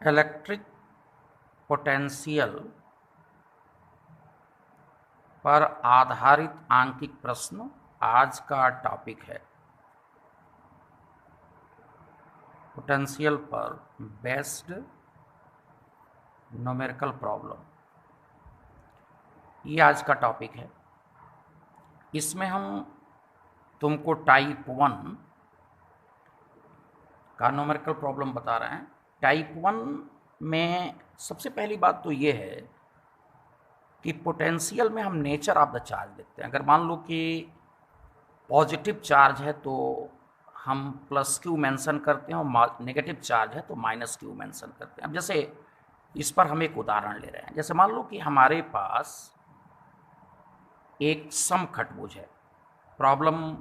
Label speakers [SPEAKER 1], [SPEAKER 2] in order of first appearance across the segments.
[SPEAKER 1] Electric potential पर आधारित आंकिक प्रश्न आज का टॉपिक है। पोटेंशियल पर बेस्ड न्यूमेरिकल प्रॉब्लम, ये आज का टॉपिक है। इसमें हम तुमको टाइप 1 का न्यूमेरिकल प्रॉब्लम बता रहे हैं। टाइप 1 में सबसे पहली बात तो ये है कि पोटेंशियल में हम नेचर ऑफ द चार्ज देखते हैं। अगर मान लो कि पॉजिटिव चार्ज है तो हम प्लस क्यू मेंशन करते हैं और नेगेटिव चार्ज है तो माइनस क्यू मेंशन करते हैं। अब जैसे इस पर हम एक उदाहरण ले रहे हैं। जैसे मान लो कि हमारे पास एक समखटभुज है। प्रॉब्लम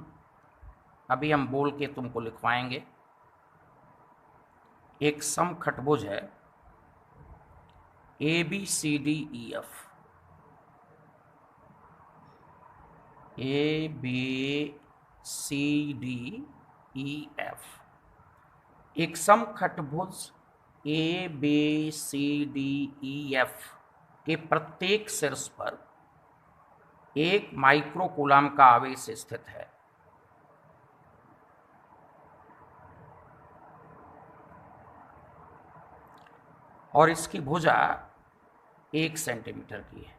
[SPEAKER 1] अभी हम बोल के तुमको लिखवाएंगे। एक समखटभुज है A B C D E F, A B C D E F. एक समखटभुज A B C D E F के प्रत्येक शीर्ष पर एक माइक्रोकूलम का आवेश स्थित है। और इसकी भुजा 1 सेंटीमीटर की है।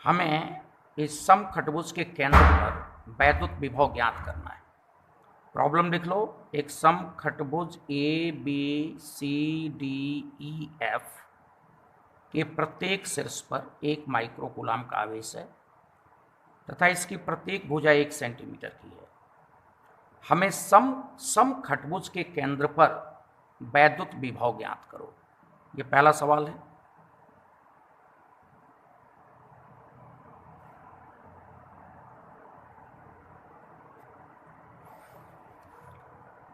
[SPEAKER 1] हमें इस समखटभुज के केंद्र पर वैद्युत विभव ज्ञात करना है। प्रॉब्लम लिख लो। एक समखटभुज A B C D E F के प्रत्येक शीर्ष पर एक माइक्रोकूलम का आवेश है तथा इसकी प्रत्येक भुजा 1 सेंटीमीटर की है। हमें समखटभुज के केंद्र पर वैद्युत विभव ज्ञात करो। ये पहला सवाल है।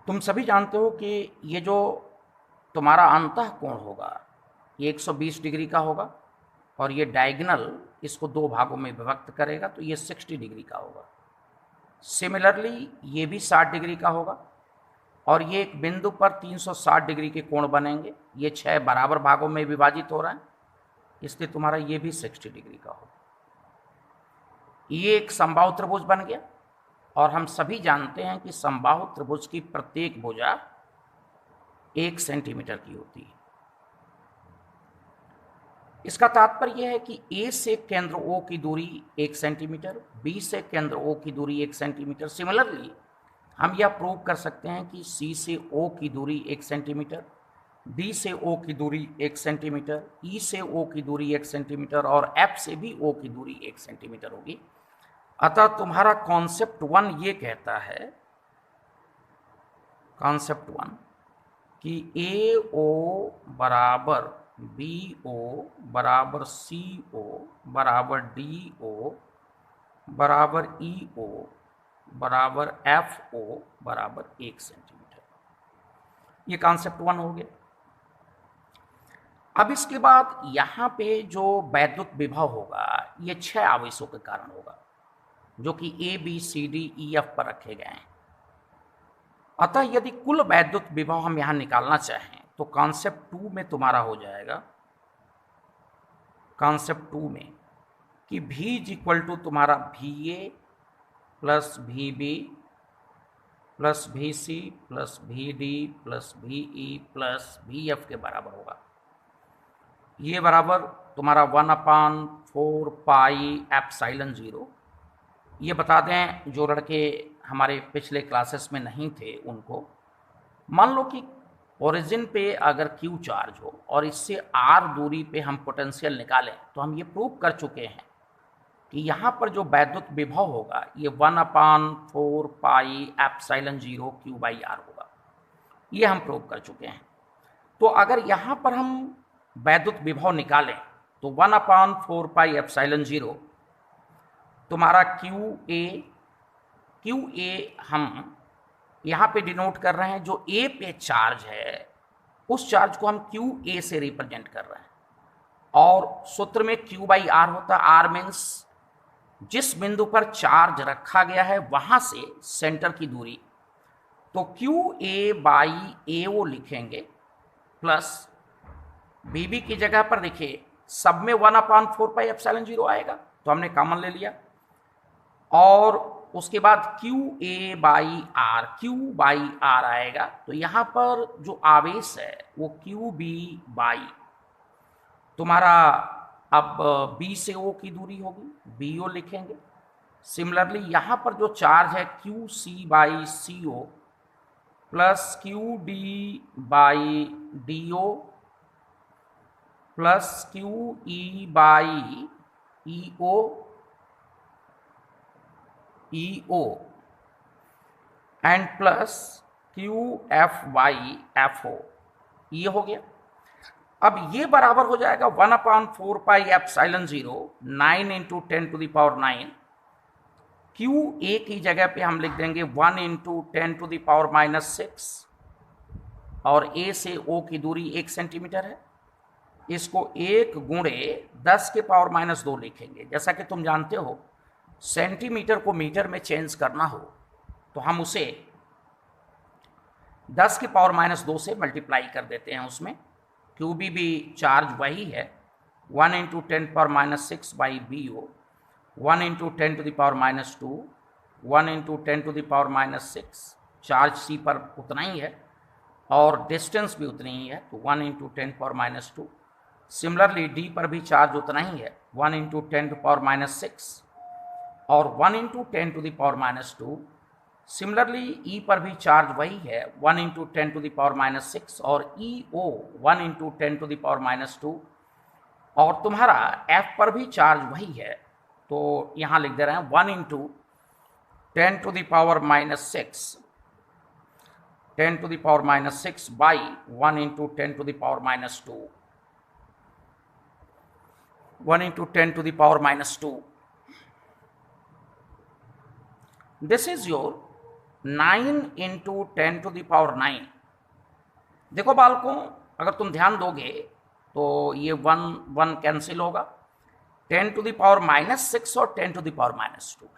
[SPEAKER 1] तुम सभी जानते हो कि ये जो तुम्हारा अंतः कोण होगा ये 120 डिग्री का होगा और ये डायगोनल इसको 2 भागों में विभक्त करेगा तो ये 60 डिग्री का होगा। सिमिलरली ये भी 60 डिग्री का होगा और ये एक बिंदु पर 360 डिग्री के कोण बनेंगे। ये 6 बराबर भागों में विभाजित हो रहा है, इसलिए तुम्हारा ये भी 60 डिग्री का होगा। ये एक समबाहु त्रिभुज बन गया और हम सभी जानते हैं कि समबाहु त्रिभुज की प्रत्येक भुजा 1 सेंटीमीटर की होती है। इसका तात्पर्य यह है कि A से केंद्र O की दूरी 1 सेंटीमीटर, B से केंद्र O की दूरी 1 सेंटीमीटर। सिमिलरली हम यह प्रूव कर सकते हैं कि C से O की दूरी 1 सेंटीमीटर, D से O की दूरी 1 सेंटीमीटर, E से O की दूरी 1 सेंटीमीटर और F से भी O की दूरी 1 सेंटीमीटर होगी। अतः तुम्हारा कॉन्सेप्ट 1 ये कहता है, कॉन्सेप्ट 1 कि AO बराबर BO बराबर CO बराबर DO बराबर EO बराबर FO बराबर 1 सेंटीमीटर। ये कॉन्सेप्ट 1 हो गया। अब इसके बाद यहाँ पे जो वैद्युत विभव होगा ये 6 आवेशों के कारण होगा जो कि A B C D E F पर रखे गए हैं। अतः यदि कुल वैद्युत विभव हम यहाँ निकालना चाहें तो कॉन्सेप्ट 2 में तुम्हारा हो जाएगा, कॉन्सेप्ट 2 में कि V इज इक्वल टू तुम्हारा VA plus VB plus VC plus VD plus VE plus VF के बराबर होगा। ये बराबर तुम्हारा 1/4 पाई एप्सिलॉन 0। ये बता दें जो लड़के हमारे पिछले क्लासेस में नहीं थे उनको, मान लो कि ओरिजिन पे अगर Q चार्ज हो और इससे R दूरी पे हम पोटेंशियल निकालें तो हम ये प्रूव कर चुके हैं कि यहाँ पर जो वैद्युत विभव होगा ये 1/4 पाई एप्सिलॉन 0 Q/R होगा। ये हम प्रूव कर चुके हैं। तो अगर यहाँ पर हम वैद्युत विभव निकालें तो 1/4 पाई एप्सिलॉन 0 तुम्हारा QA हम यहाँ पे डिनोट कर रहे हैं। जो A पे चार्ज है उस चार्ज को हम QA से रिप्रेजेंट कर रहे हैं और सूत्र में Q/R होता है। R मीन्स जिस बिंदु पर चार्ज रखा गया है वहां से सेंटर की दूरी, तो QA/AO लिखेंगे प्लस Vb की जगह पर देखिए सब में 1/4πε0 आएगा, तो हमने कॉमन ले लिया, और उसके बाद Q/R आएगा, तो यहाँ पर जो आवेश है वो QB/, तुम्हारा अब B से O की दूरी होगी, BO लिखेंगे। सिमिलरली यहाँ पर जो चार्ज है QC/CO plus QD/DO plus QE/EO and plus QF/FO, ये हो गया। अब ये बराबर हो जाएगा 1/4πε0 9 × 10⁹ QA की जगह पे हम लिख देंगे 1 × 10⁻⁻⁶, और A से O की दूरी 1 सेंटीमीटर है, इसको 1 × 10⁻² लिखेंगे। जैसा कि तुम जानते हो सेंटीमीटर को मीटर में चेंज करना हो तो हम उसे 10⁻² से मल्टीप्लाई कर देते हैं उसमें। QB भी चार्ज वही है 1 × 10⁻⁶/BO, 1 × 10⁻², 1 × 10⁻⁶, चार्ज C पर उतना ही है और डिस्टेंस भी उतनी ही है, तो 1 × 10⁻²। सिमिलरली D पर भी चार्ज उतना ही है 1 × 10⁻⁶, और 1 × 10⁻²। सिमिलरली E पर भी चार्ज वही है 1 × 10⁻⁶, और EO 1 × 10⁻², और तुम्हारा F पर भी चार्ज वही है, तो यहाँ लिख दे रहे हैं 1 × 10⁻⁶, 10⁻⁶/1 × 10⁻², 1 × 10⁻²। दिस इज योर 9 × 10⁹ देखो बालकों, अगर तुम ध्यान दोगे तो ये 1 कैंसिल होगा, 10⁻⁻⁶ और 10⁻⁻²।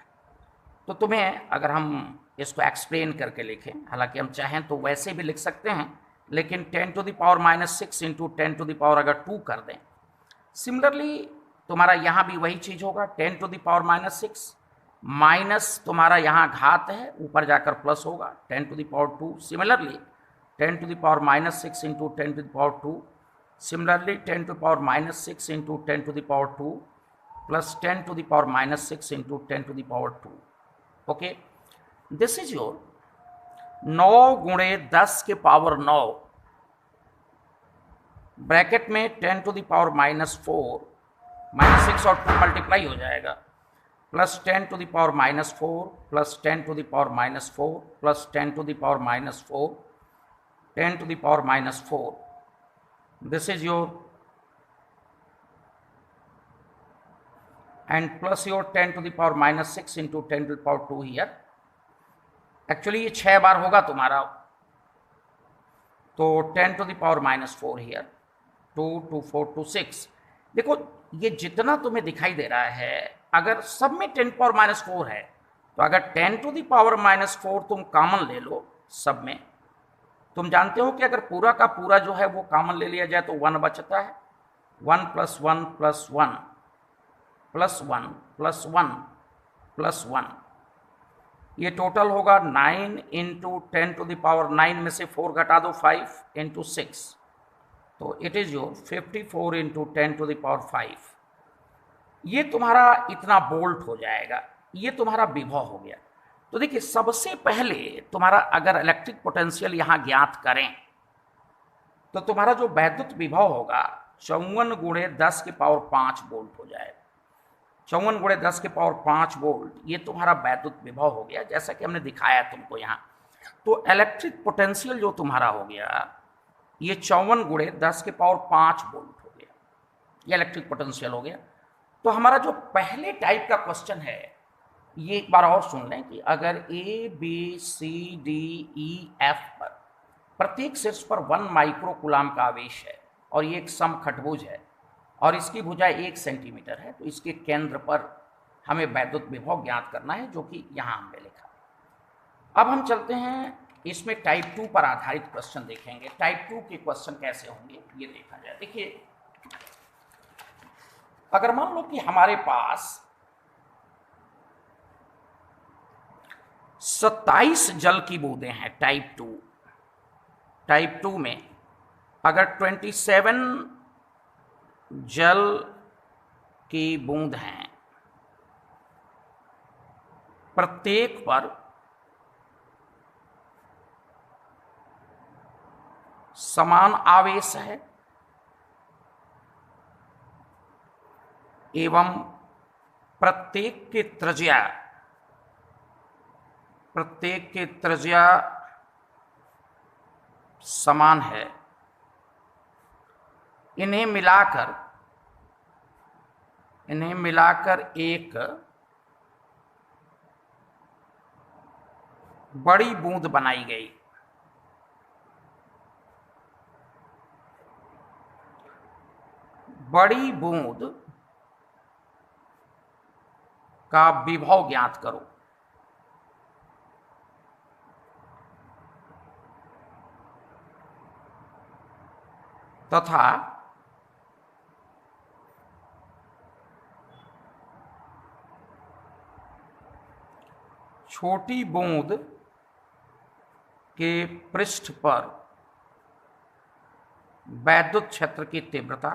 [SPEAKER 1] तो तुम्हें अगर हम इसको एक्सप्लेन करके लिखें, हालांकि हम चाहें तो वैसे भी लिख सकते हैं, लेकिन 10⁻⁻⁶ × 10⁻² कर दें। सिमिलरली तुम्हारा यहाँ भी वही चीज होगा, 10⁻⁻⁶ माइनस तुम्हारा यहाँ घात है, ऊपर जाकर प्लस होगा 10⁻²। Similarly 10⁻⁻⁶ × 10⁻², similarly 10⁻⁻⁶ × 10⁻² plus 10⁻⁻⁶ × 10⁻²। Okay, this is your 9 × 10⁻⁹ bracket में 10⁻⁻⁴ -6 और 2 मल्टीप्लाई हो जाएगा, plus 10⁻⁻⁴ plus 10⁻⁻⁴ plus 10⁻⁻⁴ 10⁻⁻⁴। This is your and plus your 10⁻⁻⁶ × 10⁻² here। Actually ये 6 बार होगा तुम्हारा, तो 10⁻⁻⁴ here, 2 2 4 2 6। देखो ये जितना तुम्हें दिखाई दे रहा है, अगर सब में 10⁻⁻⁴ है तो अगर 10⁻⁻⁴ तुम कॉमन ले लो सब में, तुम जानते हो कि अगर पूरा का पूरा जो है वो कॉमन ले लिया जाए तो 1 बचता है, 1 + 1 + 1 +1 + 1 + 1, ये टोटल होगा 9 × 10⁹ में से 4 घटा दो 5 × 6, तो इट इज योर 54 × 10⁵। ये तुम्हारा इतना वोल्ट हो जाएगा, ये तुम्हारा विभव हो गया। तो देखिए सबसे पहले तुम्हारा अगर इलेक्ट्रिक पोटेंशियल यहाँ ज्ञात करें तो तुम्हारा जो वैद्युत विभव होगा 54 × 10⁵ वोल्ट हो जाएगा। 54 × 10⁵ वोल्ट ये तुम्हारा वैद्युत विभव हो गया, जैसा कि हमने दिखाया तुमको यहाँ। तो इलेक्ट्रिक पोटेंशियल जो तुम्हारा हो गया ये 54 × 10⁵ वोल्ट हो गया, ये इलेक्ट्रिक पोटेंशियल हो गया। तो हमारा जो पहले टाइप का क्वेश्चन है ये एक बार और सुन लें कि अगर A B C D E F पर प्रत्येक शीर्ष पर 1 माइक्रो कूलाम का आवेश है और ये एक समखटभुज है और इसकी भुजाई 1 सेंटीमीटर है, तो इसके केंद्र पर हमें वैद्युत विभव ज्ञात करना है, जो कि यहाँ हमने लिखा। अब हम चलते हैं इसमें टाइप 2 पर आधारित क्वेश्चन देखेंगे। टाइप 2 के क्वेश्चन कैसे होंगे ये देखा जाए। देखिए, अगर मान लो कि हमारे पास 27 जल की बूंदें हैं टाइप 2। टाइप 2 में अगर 27 जल की बूंद हैं, प्रत्येक पर समान आवेश है एवं प्रत्येक की त्रिज्या समान है, इन्हें मिलाकर एक बड़ी बूंद बनाई गई। बड़ी बूंद का विभव ज्ञात करो तथा छोटी बूंद के पृष्ठ पर वैद्युत क्षेत्र की तीव्रता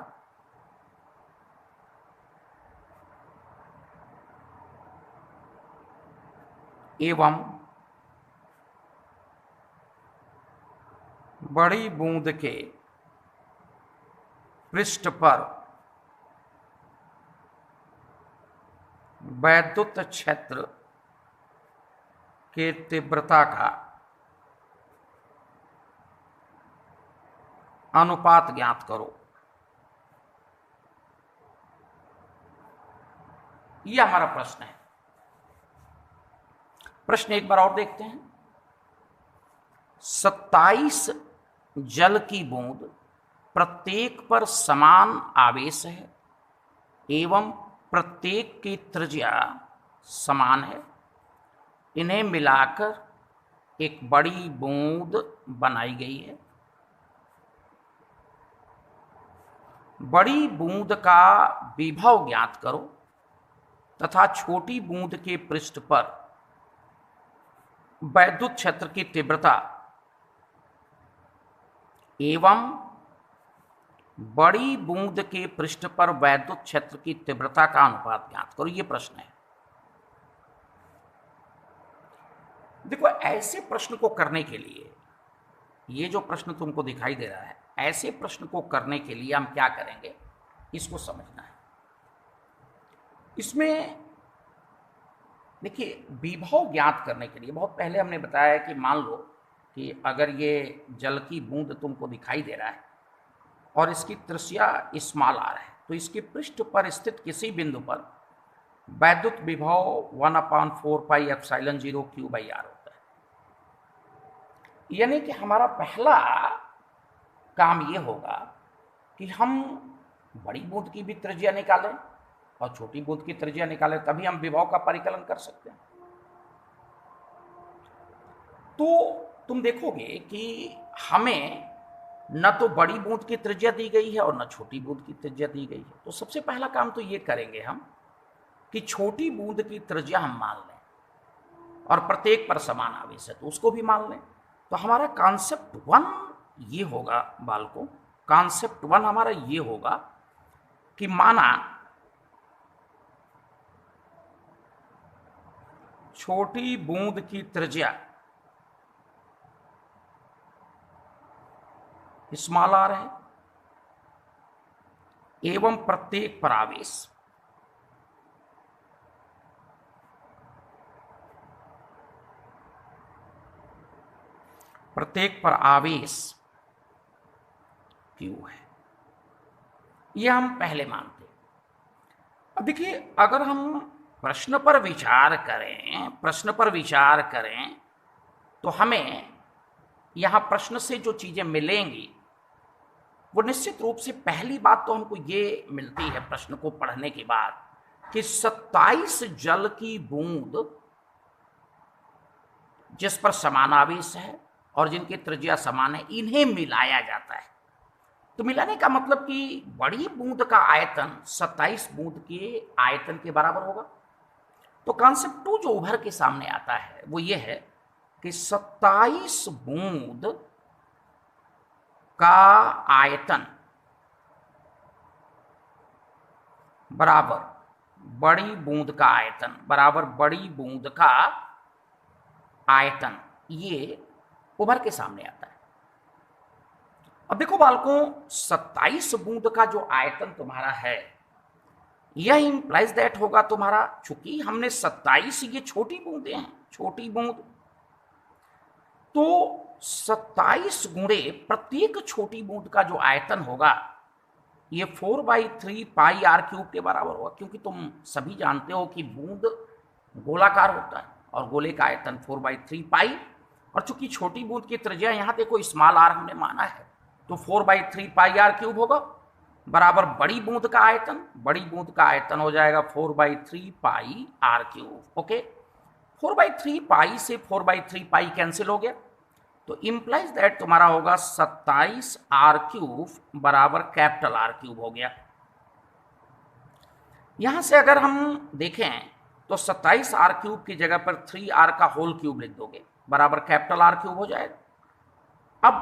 [SPEAKER 1] एवं बड़ी बूंद के पृष्ठ पर वैद्युत क्षेत्र के तीव्रता का अनुपात ज्ञात करो। यह हमारा प्रश्न है। प्रश्न एक बार और देखते हैं। 27 जल की बूंद प्रत्येक पर समान आवेश है एवं प्रत्येक की त्रिज्या समान है, इन्हें मिलाकर एक बड़ी बूंद बनाई गई है। बड़ी बूंद का विभव ज्ञात करो तथा छोटी बूंद के पृष्ठ पर वैद्युत क्षेत्र की तीव्रता एवं बड़ी बूंद के पृष्ठ पर वैद्युत क्षेत्र की तीव्रता का अनुपात ज्ञात करो। यह प्रश्न है। देखो, ऐसे प्रश्न को करने के लिए, ये जो प्रश्न तुमको दिखाई दे रहा है, ऐसे प्रश्न को करने के लिए हम क्या करेंगे, इसको समझना है। इसमें देखिए, विभव ज्ञात करने के लिए बहुत पहले हमने बताया कि मान लो कि अगर ये जल की बूंद तुमको दिखाई दे रहा है और इसकी त्रिज्या स्मॉल आर है, तो इसके पृष्ठ पर स्थित किसी बिंदु पर वैद्युत विभव 1/4 पाई एप्सिलॉन 0 Q/R होता है। यानी कि हमारा पहला काम ये होगा कि हम बड़ी बूंद की भी त्रिज्या निकालें और छोटी बूंद की त्रिज्या निकालें, तभी हम विभव का परिकलन कर सकते हैं। तो तुम देखोगे कि हमें न तो बड़ी बूंद की त्रिज्या दी गई है और न छोटी बूंद की त्रिज्या दी गई है। तो सबसे पहला काम तो ये करेंगे हम कि छोटी बूंद की त्रिज्या हम मान लें और प्रत्येक पर समान आवेश है तो उसको भी मान लें। तो हमारा कॉन्सेप्ट 1 ये होगा बालकों, कॉन्सेप्ट 1 हमारा ये होगा कि माना छोटी बूंद की त्रिज्या स्मॉल आर है एवं प्रत्येक पर आवेश Q है। यह हम पहले मानते। अब देखिए, अगर हम प्रश्न पर विचार करें तो हमें यहां प्रश्न से जो चीजें मिलेंगी वो निश्चित रूप से पहली बात तो हमको ये मिलती है प्रश्न को पढ़ने के बाद कि 27 जल की बूंद जिस पर समान आवेश है और जिनकी त्रिज्या समान है इन्हें मिलाया जाता है। तो मिलाने का मतलब कि बड़ी बूंद का आयतन 27 बूंद के आयतन के बराबर होगा। तो कॉन्सेप्ट 2 जो उभर के सामने आता है वो ये है कि 27 बूंद का आयतन बराबर बड़ी बूंद का आयतन बराबर बड़ी बूंद का आयतन, ये उभर के सामने आता है। अब देखो बालकों, 27 बूंद का जो आयतन तुम्हारा है यह इंप्लाइज दैट होगा तुम्हारा, चूंकि हमने 27, ये छोटी बूंदें हैं, छोटी बूंद, तो 27 गुणे प्रत्येक छोटी बूंद का जो आयतन होगा ये 4/3 पाई आर क्यूब के बराबर होगा, क्योंकि तुम सभी जानते हो कि बूंद गोलाकार होता है और गोले का आयतन 4/3 पाई, और चूंकि छोटी बूंद की त्रिज्या यहाँ देखो स्मॉल आर हमने माना है, तो 4/3 पाई आर क्यूब होगा बराबर बड़ी बूंद का आयतन, बड़ी बूंद का आयतन हो जाएगा 4/3 पाई आर क्यूब। ओके, 4/3 पाई से 4/3 पाई कैंसिल हो गया, तो इंप्लाइज दैट तुम्हारा होगा 27 आर क्यूब बराबर कैपिटल आर क्यूब हो गया। यहां से अगर हम देखें तो 27 आर क्यूब की जगह पर 3r का होल क्यूब लिख दोगे बराबर कैपिटल आर क्यूब हो जाएगा। अब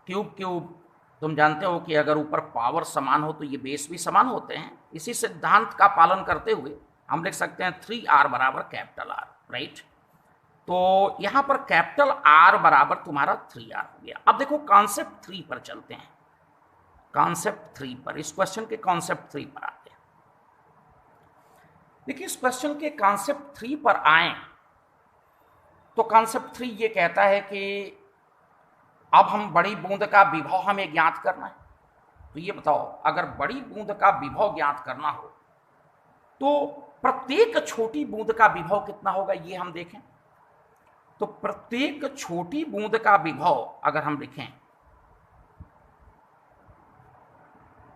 [SPEAKER 1] क्यूब क्यूब तुम जानते हो कि अगर ऊपर पावर समान हो तो ये बेस भी समान होते हैं, इसी सिद्धांत का पालन करते हुए हम लिख सकते हैं 3r बराबर कैपिटल आर, राइट। तो यहां पर कैपिटल आर बराबर तुम्हारा 3r हो गया। अब देखो कॉन्सेप्ट 3 पर चलते हैं, कॉन्सेप्ट 3 पर, इस क्वेश्चन के कॉन्सेप्ट 3 पर आते हैं। देखिए इस क्वेश्चन के कॉन्सेप्ट 3 पर आए तो कॉन्सेप्ट 3 ये कहता है कि अब हम बड़ी बूंद का विभव हमें ज्ञात करना है। तो ये बताओ, अगर बड़ी बूंद का विभव ज्ञात करना हो तो प्रत्येक छोटी बूंद का विभव कितना होगा, ये हम देखें। तो प्रत्येक छोटी बूंद का विभव अगर हम लिखें,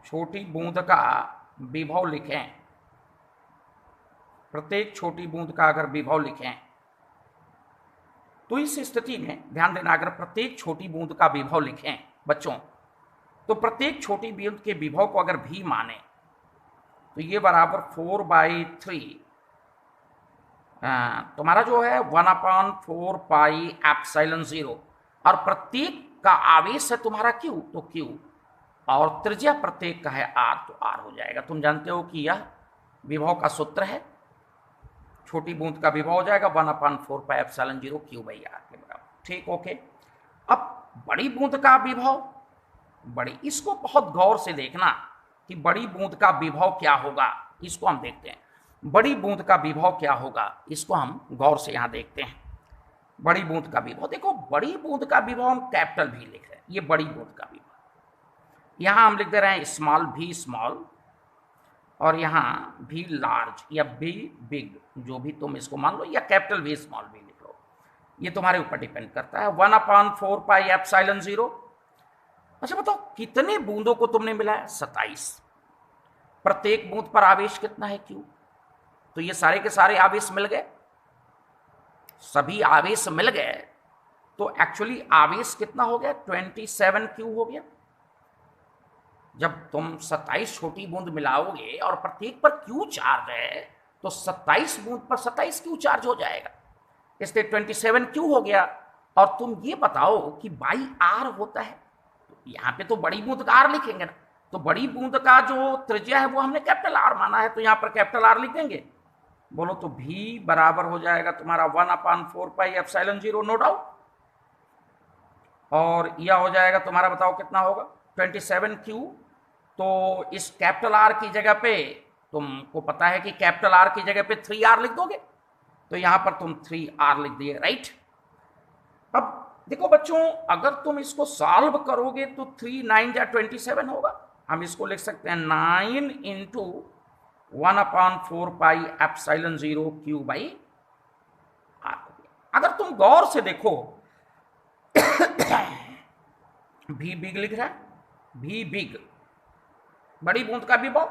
[SPEAKER 1] छोटी बूंद का विभव लिखें, प्रत्येक छोटी बूंद का अगर विभव लिखें, तो इस स्थिति में ध्यान देना, अगर प्रत्येक छोटी बूंद का विभव लिखें बच्चों, तो प्रत्येक छोटी बूंद के विभव को अगर भी माने तो ये बराबर 4/3 तुम्हारा जो है 1/4 पाई एप्सिलॉन 0, और प्रत्येक का आवेश है तुम्हारा Q, तो Q, और त्रिज्या प्रत्येक का है R, तो R हो जाएगा। तुम जानते हो कि यह विभव का सूत्र है, छोटी बूंद का विभव हो जाएगा 1/4 पाई एप्सिलॉन 0 Q/R के बराबर, ठीक। ओके, अब बड़ी बूंद का विभव, बड़ी, इसको बहुत गौर से देखना कि बड़ी बूंद का विभव क्या होगा, इसको हम देखते हैं। बड़ी बूंद का विभव क्या होगा, इसको हम गौर से यहां देखते हैं। बड़ी बूंद का विभव, देखो बड़ी बूंद का विभव हम कैपिटल भी लिख रहे हैं, ये बड़ी बूंद का विभव, यहां हम लिख दे रहे हैं स्मॉल भी स्मॉल, और यहां भी लार्ज या बी बिग, जो भी तुम इसको मान लो, या कैपिटल भी स्मॉल भी लिख लो, ये तुम्हारे ऊपर डिपेंड करता है। 1/4 पाई एप्सिलॉन 0। अच्छा बताओ कितने बूंदों को तुमने मिलाया, 27। प्रत्येक बूंद पर आवेश कितना है, Q, तो ये सारे के सारे आवेश मिल गए, सभी आवेश मिल गए, तो एक्चुअली आवेश कितना हो गया, 27 Q हो गया। जब तुम 27 छोटी बूंद मिलाओगे और प्रत्येक पर Q चार्ज है, तो 27 बूंद पर 27 Q चार्ज हो जाएगा, इसलिए 27 Q हो गया। और तुम ये बताओ कि बाई R होता है, तो यहाँ पे तो बड़ी बूंद का R लिखेंगे ना, तो बड़ी बूंद का जो त्रिज्या है वो हमने कैपिटल R माना है, तो यहाँ पर कैपिटल R लिख देंगे। बोलो तो V बराबर हो जाएगा तुम्हारा 1/4 पाई एप्सिलॉन 0, नो डाउट, और यह हो जाएगा तुम्हारा, बताओ कितना होगा, 27 Q। तो इस कैपिटल R की जगह पे तुमको पता है कि कैपिटल R की जगह पे 3R लिख दोगे, तो यहां पर तुम 3R लिख दिए, राइट। अब देखो बच्चों, अगर तुम इसको सॉल्व करोगे तो 3 9 जा 27 होगा, हम इसको लिख सकते हैं 9 इंटू 1/4 पाई एप्सिलॉन 0 Q/R। अगर तुम गौर से देखो भी बिग लिख रहा है, भी बिग, बड़ी बूंद का विभव,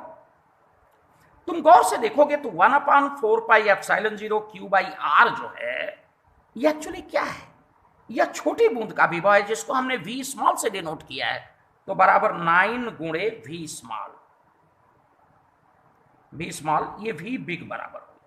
[SPEAKER 1] तुम गौर से देखोगे तो 1/4 पाई एप्सिलॉन 0 Q/R जो है ये एक्चुअली क्या है, या छोटी बूंद का विभव है जिसको हमने वी स्मॉल से डिनोट किया है, तो बराबर 9 गुणे वी स्मॉल। वी स्मॉल ये वी बिग बराबर हो